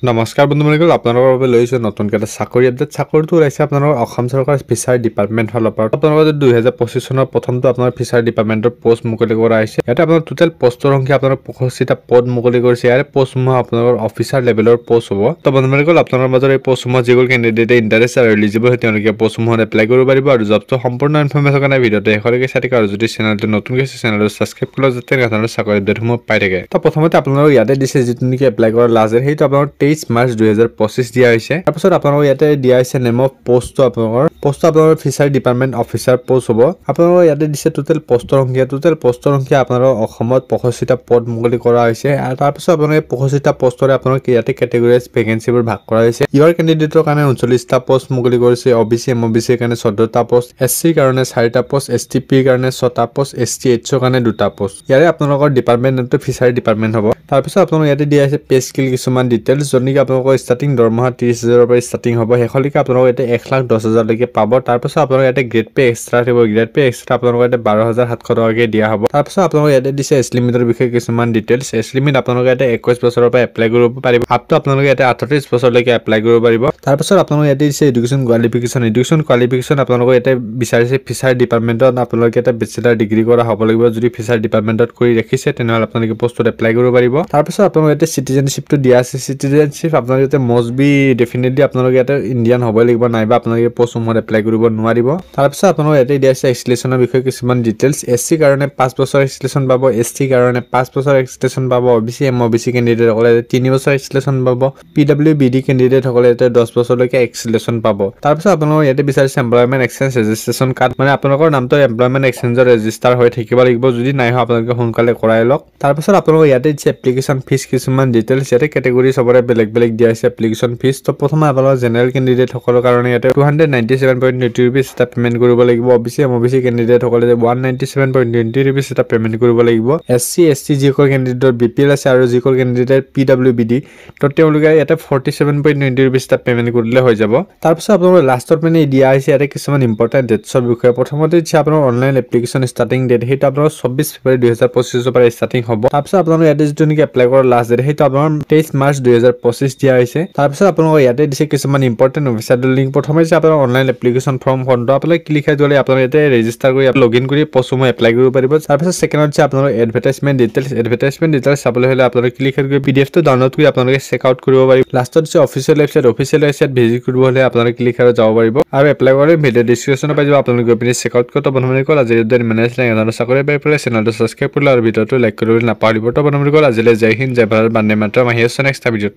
নমস্কাৰ বন্ধুসকল আপোনালোকৰ বাবে লৈছো নতুনকৈ এটা চাকৰি আপডেট চাকৰিটো ওলাইছে আপোনালোকৰ অসম চৰকাৰ ফিচাৰ ডিপাৰ্টমেণ্ট ফালৰ পৰা আপোনালোকৰ 2025 চনৰ প্ৰথমটো আপোনাৰ ফিচাৰ ডিপাৰ্টমেণ্টৰ পোষ্ট মুকলি কৰা হৈছে ইয়াতে আপোনাৰ টোটেল পোষ্টৰ সংখ্যা আপোনাৰ 25টা পদ মুকলি কৰিছে ইয়াৰে পোষ্টসমূহ আপোনালোকৰ অফিচাৰ লেভেলৰ পোষ্ট হ'ব তো বন্ধুসকল আপোনালোকৰ মাজৰ এই পোষ্টসমূহ যিবোৰ কেণ্ডিডেটে ইণ্টাৰেষ্ট আৰু এলিজিবল হয় তেওঁলোকে পোষ্টসমূহত এপ্লাই কৰিব পাৰিব আৰু জবটো সম্পূৰ্ণ ইনফৰমেশ্যন কাৰণে ভিডিঅ'টো শেষলৈকে চাই থাকক আৰু যদি চেনেলটো নতুনকৈ আছে চেনেলটো ছাবস্ক্ৰাইব কৰি লওক যাতে আপোনালোকৰ চাকৰি আপডেটসমূহ পাই থাকে তো প্ৰথমতে আপোনালোকক ইয়াতে দিছে যিটো নেকি এপ্লাই কৰাৰ লাষ্ট ডেট সেইটো আপোনাৰ 23 মাৰ্চ 2025 দিয়া হৈছে তাৰপিছত আপোনালোকক ইয়াতে দিয়া হৈছে নেম অফ পোষ্টটো আপোনালোকৰ ফিচাৰ ডিপাৰ্টমেণ্ট অফিচাৰ পোষ্ট হ'ব আপোনালোকক ইয়াতে দিছে টোটেল পোষ্টৰ সংখ্যা আপোনালোকৰ অসমত 25টা পদ মুকলি কৰা হৈছে আৰু তাৰপিছত আপোনালোকে 25টা পোষ্টৰে আপোনালোক ইয়াতে কেটেগৰাইজ ভেকেন্সিবোৰ ভাগ কৰা হৈছে ইউআৰ কেণ্ডিডেটৰ কাৰণে 39টা পোষ্ট মুকলি কৰিছে ওবিসি এমওবিসিৰ কাৰণে 14টা পোষ্ট এসসিৰ কাৰণে 4টা পোষ্ট এসটিপিৰ কাৰণে 6টা পোষ্ট এসটিএইচৰ কাৰণে 2টা পোষ্ট ইয়াৰে আপোনালোকৰ ডিপাৰ্টমেণ্টটো ফিচাৰ ডিপাৰ্টমেণ্ট হ'ব তাৰপিছত আপোনালোক ইয়াতে দিয়া আছে পে স্কিল কিছুমান ডিটেইলছ যনিক আপোনালোকৰ ষ্টাৰ্টিং দৰমহা 30000ৰ পৰা ষ্টাৰ্টিং হ'ব হেখলিকে আপোনালোক ইয়াতে 1,10,000 লৈকে পাব তাৰপিছত আপোনালোক ইয়াতে গ্ৰেড পে এক্সট্ৰা থাকিব গ্ৰেড পে এক্সট্ৰা আপোনালোক ইয়াতে 12,700 টকাকৈ দিয়া হ'ব তাৰপিছত আপোনালোক ইয়াতে দিছে এজ লিমিটৰ বিষয়ে কিছুমান ডিটেইলছ এজ লিমিট আপোনালোক ইয়াতে 21 বছৰৰ পৰা এপ্লাই কৰিব পাৰিব আপ টু আপোনালোক ইয়াতে 38 বছৰলৈকে এপ্লাই কৰিব পাৰিব তাৰপিছত আপোনালোক ইয়াতে দিছে এডুকেশ্যন কোৱালিফিকেশ্যন আপোনালোক ইয়াতে বিচাৰিছে ফিচাৰ ডিপাৰ্টমেণ্টত আপোনালোক ইয়াতে বেচেলাৰ ডিগ্ৰী কৰা হ'ব লাগিব যদি ফিচাৰ ডিপাৰ্টমেণ্টত কৰি ৰাখিছে তেনেহ'লে আপোনালোকে পোষ্টত এপ্লাই কৰিব পাৰিব তাৰপিছত আপোনালোক ইয়াতে সিটিজেনশিপটো দিয়া আছে সিটিজেনশিপ আপোনালোক ইয়াতে মষ্ট বি ডেফিনেটলি আপোনালোক ইয়াতে ইণ্ডিয়ান হ'বই লাগিব নাইবা আপোনালোকে পোষ্টসমূহত এপ্লাই কৰিব নোৱাৰিব তাৰপিছত আপোনালোক ইয়াতে দিয়া আছে এক্সটেনশ্যনৰ বিষয়ে কিছুমান ডিটেইলছ এসসি কাৰণে 5 বছৰ এক্সটেনশ্যন পাব এসটি কাৰণে 5 বছৰ এক্সটেনশ্যন পাব ওবিসি এমওবিসি কেণ্ডিডেটসকলে 3 বছৰ এক্সটেনশ্যন পাব পিডব্লিউবিডি কেণ্ডিডেটসকলে 10 বছৰলৈকে এক্সটেনশ্যন পাব তাৰপিছত আপোনালোক ইয়াতে বিচাৰিছে এমপ্লয়মেণ্ট এক্সচেঞ্জ ৰেজিষ্ট্ৰেশ্যন কাৰ্ড মানে আপোনালোকৰ নামটো এমপ্লয়মেণ্ট এক্সচেঞ্জৰ ৰেজিষ্টাৰ হৈ থাকিব লাগিব যদি নাই হয় আপোনালোকে সোনকালে কৰাই লওক তাৰপিছত আপোনালোক ইয়াতে দিছে এপ্লিকেশ্যন ফিজ কিছুমান ডিটেইলছ ইয়াতে কেটেগৰী সবৰে বেলেগ বেলেগ দিয়া আছে এপ্লিকেশ্যন ফিজ তো প্ৰথমে আপোনালোকৰ জেনেৰেল কেণ্ডিডেট সকলৰ কাৰণে ইয়াতে 297.20 rupees এটা পেমেন্ট কৰিব লাগিব ওবিসি এমওবিসি কেণ্ডিডেট সকলে 197.20 rupees এটা পেমেন্ট কৰিব লাগিব এসসি এসটি যিসকল কেণ্ডিডেটৰ বিপিএল আছে আৰু যিসকল কেণ্ডিডেট পিডব্লিউবিডি তো তেওঁলোকে ইয়াতে 47.20 rupees এটা পেমেন্ট কৰিলে হৈ যাব তাৰপিছত আপোনালোকৰ লাষ্টত মানে দিয়া হৈছে ইয়াতে কিছুমান ইম্পৰ্টেন্ট ডেটছৰ বিষয়ে প্ৰথমতে দিছে আপোনাৰ অনলাইন এপ্লিকেশ্যন ষ্টাৰ্টিং ডেট সেইটো আপোনাৰ 24 ফেব্ৰুৱাৰী 2025 পৰা ষ্টাৰ্টিং হ'ব তাৰপিছত আপোনালোকে ইয়াতে যিটো নেকি এপ্লাই কৰাৰ লাষ্ট ডেট সেইটো আপোনাৰ 23 মাৰ্চ 2025 দিয়া হৈছে তাৰপিছত আপোনালোকে ইয়াতে দিছে কিছুমান ইম্পৰ্টেন্ট ৱেবছাইটৰ লিংক প্ৰথমে দিছে আপোনাৰ অনলাইন এপ্লিকেশ্যন ফৰ্ম ফন্ড আপোনালোকে ক্লিক কৰি দিলে আপোনালোকে ইয়াতে ৰেজিষ্টাৰ কৰি লগইন কৰি পোষ্টসমূহ এপ্লাই কৰিব পাৰিব তাৰপিছত ছেকেণ্ডত দিছে আপোনালোকৰ এডভাৰটাইজমেণ্ট ডিটেইলছ চাবলৈ হ'লে আপোনালোকে ক্লিক কৰি পিডিএফটো ডাউনলোড কৰি আপোনালোকে চেক আউট কৰিব পাৰিব লাষ্টত দিছে অফিচিয়েল ৱেবছাইট ভিজিট কৰিব হ'লে আপোনালোকে ক্লিক কৰি যাব পাৰিব আৰু এপ্লাই কৰি ভিডিঅ ডেসক্ৰিপশ্যনত পাই যাব আপোনালোকে গৈ পিনে চেক আউট কৰি বন্ধুসকল আজিৰ দিনৰ মেনেজ লাইন চাকৰি পাই পেলাই চেনেলটো ছাবস্ক্ৰাইব কৰি আৰু ভিডিঅ'টো লাইক কৰিবলৈ নাপাহৰিব তো বন্ধুসকল আজিলৈ জয় হিন্দ জয় ভাৰত বন্দে মাতৰম আহি আছো নেক্সট ভিডিঅ'ত